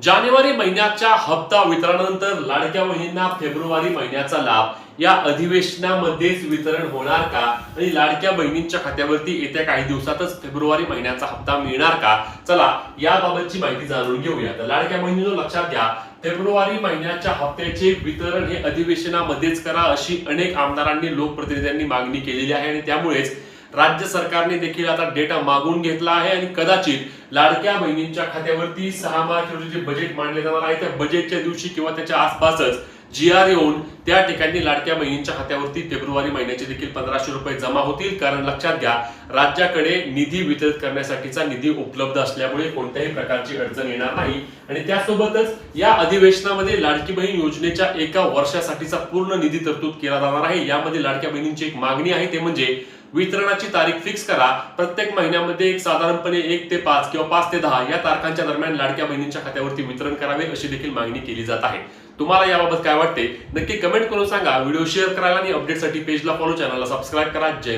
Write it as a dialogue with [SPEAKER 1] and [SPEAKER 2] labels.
[SPEAKER 1] जानेवारी महिन्याच्या हप्ता वितरणानंतर लाडक्या बहिणींना फेब्रुवारी महिन्याचा लाभ या अधिवेशनामध्येच वितरण होणार का आणि लाडक्या बहिणींच्या खात्यावरती येत्या काही दिवसातच फेब्रुवारी महिन्याचा हप्ता मिळणार का? चला याबाबतची माहिती जाणून घेऊया. तर लाडक्या बहिणींनो लक्षात घ्या, फेब्रुवारी महिन्याच्या हप्त्याचे वितरण हे अधिवेशनामध्येच करा अशी अनेक आमदारांनी लोकप्रतिनिधींनी मागणी केलेली आहे आणि त्यामुळेच राज्य सरकारने देखील आता डेटा मागून घेतला आहे आणि कदाचित लाडक्या बहिणींच्या खात्यावरती 6 मार्च रोजी जे बजेट मांडले जाणार आहे त्या बजेटच्या दिवशी किंवा त्याच्या आसपासच GR येऊन त्या ठिकाणी लाडक्या बहिणींच्या खात्यावरती फेब्रुवारी महिन्याचे देखील 1500 रुपये जमा होतील. कारण लक्षात घ्या, राज्याकडे निधी वितरित करण्यासाठीचा निधी उपलब्ध असल्यामुळे कोणत्याही प्रकारची अडचण येणार नाही आणि त्यासोबतच या अधिवेशनामध्ये लाडकी बहीण योजनेच्या 1 वर्षासाठीचा पूर्ण निधी तरतूद केला जाणार आहे. यामध्ये लाडक्या बहिणींची एक मागणी आहे ते म्हणजे वितरणाची तारीख फिक्स करा. प्रत्येक महिन्यामध्ये एक साधारणपणे 1 ते 5 किंवा 5 ते 10 या तारखांच्या दरम्यान लाडक्या बहिणींच्या खात्यावरती वितरण करावे अशी देखील मागणी केली जात आहे. तुम्हाला याबाबत काय वाटते नक्की कमेंट करून सांगा. व्हिडिओ शेअर करायला आणि अपडेटसाठी पेजला फॉलो, चॅनलला सबस्क्राईब करा. जय